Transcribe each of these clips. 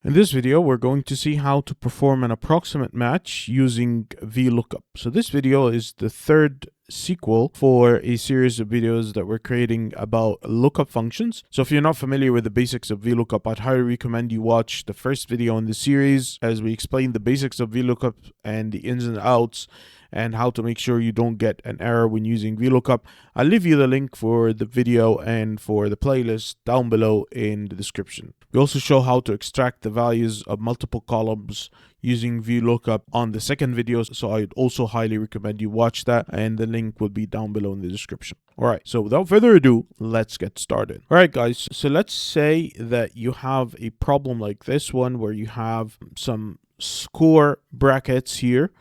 In this video, we're going to see how to perform an approximate match using VLOOKUP. So this video is the third sequel for a series of videos that we're creating about lookup functions. So if you're not familiar with the basics of VLOOKUP, I'd highly recommend you watch the first video in the series as we explain the basics of VLOOKUP and the ins and outs and how to make sure you don't get an error when using VLOOKUP. I'll leave you the link for the video and for the playlist down below in the description. We also show how to extract the values of multiple columns using VLOOKUP on the second video, so I'd also highly recommend you watch that, and the link will be down below in the description. Alright, so without further ado, let's get started. Alright guys, so let's say that you have a problem like this one where you have some score brackets here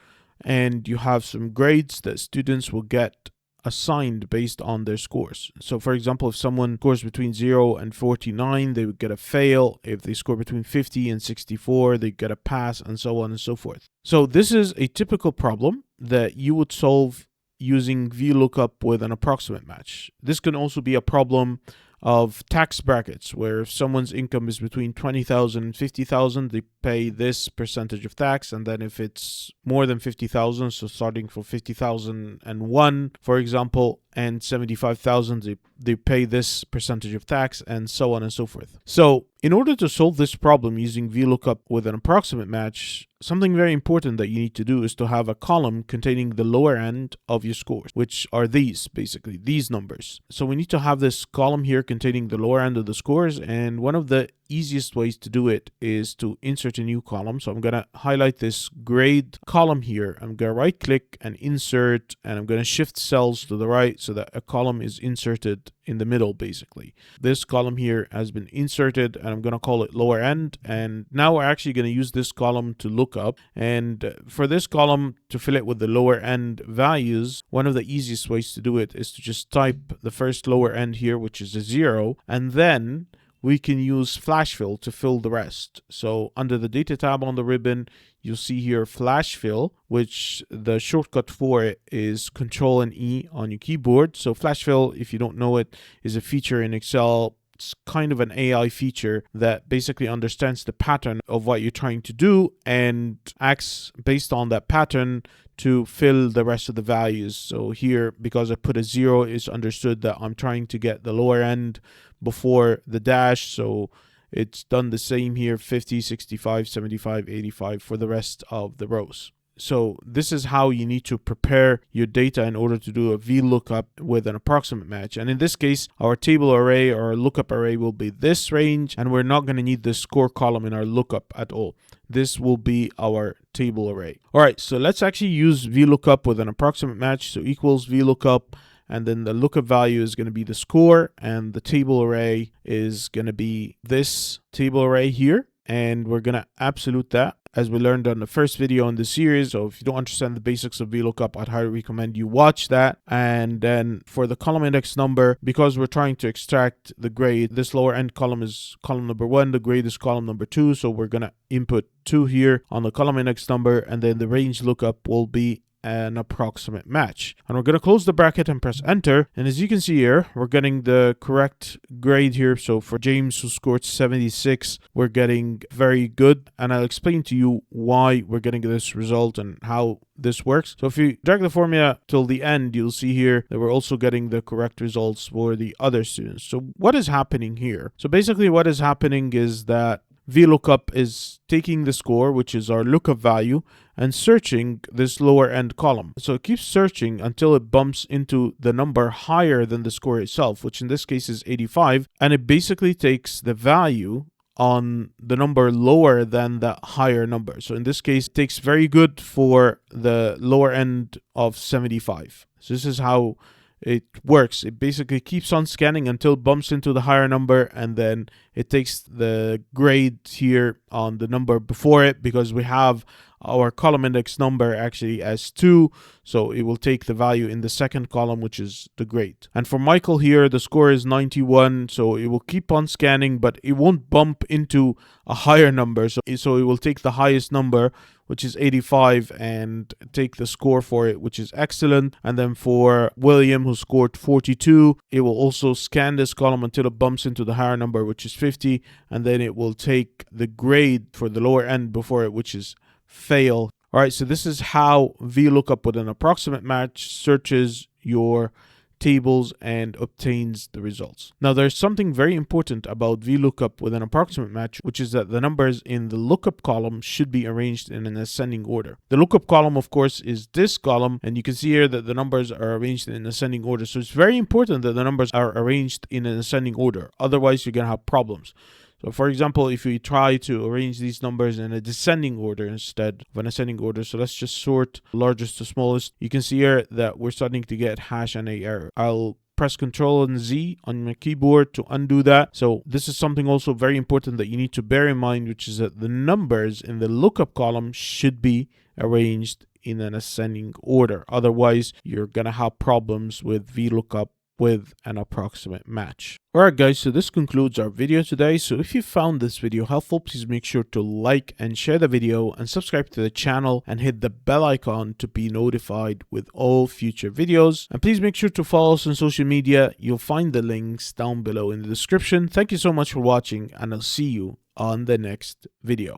and you have some grades that students will get assigned based on their scores. So for example, if someone scores between 0 and 49, they would get a fail. If they score between 50 and 64, they get a pass, and so on and so forth. So this is a typical problem that you would solve using VLOOKUP with an approximate match. This can also be a problem of tax brackets, where if someone's income is between 20,000 and 50,000, they pay this percentage of tax, and then if it's more than 50,000, so starting from 50,001, for example, and 75,000, they pay this percentage of tax, and so on and so forth. So in order to solve this problem using VLOOKUP with an approximate match, something very important that you need to do is to have a column containing the lower end of your scores, which are basically these numbers. So we need to have this column here containing the lower end of the scores, and one of the easiest ways to do it is to insert a new column. So I'm going to highlight this grade column here. I'm going to right click and insert, and I'm going to shift cells to the right so that a column is inserted in the middle basically. This column here has been inserted, and I'm going to call it lower end, and now we're actually going to use this column to look up. And for this column to fill it with the lower end values, one of the easiest ways to do it is to just type the first lower end here, which is a 0, and then we can use flash fill to fill the rest. So under the data tab on the ribbon, you'll see here flash fill, which the shortcut for it is Control and E on your keyboard. So flash fill, if you don't know it, is a feature in Excel. It's kind of an AI feature that basically understands the pattern of what you're trying to do and acts based on that pattern to fill the rest of the values. So here, because I put a 0, it's understood that I'm trying to get the lower end before the dash. So it's done the same here, 50, 65, 75, 85 for the rest of the rows. So this is how you need to prepare your data in order to do a VLOOKUP with an approximate match. And in this case, our table array or lookup array will be this range, and we're not going to need the score column in our lookup at all. This will be our table array. All right, so let's actually use VLOOKUP with an approximate match. So equals VLOOKUP, and then the lookup value is going to be the score, and the table array is going to be this table array here. And we're going to absolute that as we learned on the first video in the series. So if you don't understand the basics of VLOOKUP, I'd highly recommend you watch that. And then for the column index number, because we're trying to extract the grade, this lower end column is column number 1, the grade is column number 2. So we're going to input 2 here on the column index number, and then the range lookup will be an approximate match. And we're going to close the bracket and press enter, and as you can see here, we're getting the correct grade here. So for James, who scored 76, we're getting very good, and I'll explain to you why we're getting this result and how this works. So if you drag the formula till the end, you'll see here that we're also getting the correct results for the other students. So what is happening here? So basically what is happening is that VLOOKUP is taking the score, which is our lookup value, and searching this lower end column. So it keeps searching until it bumps into the number higher than the score itself, which in this case is 85, and it basically takes the value on the number lower than the higher number. So in this case, it takes very good for the lower end of 75. So this is how it works. It basically keeps on scanning until it bumps into the higher number, and then it takes the grade here on the number before it, because we have our column index number actually as 2. So it will take the value in the second column, which is the grade. And for Michael here, the score is 91. So it will keep on scanning, but it won't bump into a higher number. So it will take the highest number, which is 85, and take the score for it, which is excellent. And then for William, who scored 42, it will also scan this column until it bumps into the higher number, which is 50, and then it will take the grade for the lower end before it, which is fail. All right, so this is how VLOOKUP with an approximate match searches your tables and obtains the results. Now, there's something very important about VLOOKUP with an approximate match, which is that the numbers in the lookup column should be arranged in an ascending order. The lookup column, of course, is this column, and you can see here that the numbers are arranged in ascending order. So it's very important that the numbers are arranged in an ascending order. Otherwise, you're going to have problems. So for example, if we try to arrange these numbers in a descending order instead of an ascending order, so let's just sort largest to smallest, you can see here that we're starting to get hash and a error. I'll press Ctrl and Z on my keyboard to undo that. So this is something also very important that you need to bear in mind, which is that the numbers in the lookup column should be arranged in an ascending order. Otherwise, you're going to have problems with VLOOKUP with an approximate match. Alright guys, so this concludes our video today. So if you found this video helpful, please make sure to like and share the video and subscribe to the channel and hit the bell icon to be notified with all future videos. And please make sure to follow us on social media. You'll find the links down below in the description. Thank you so much for watching, and I'll see you on the next video.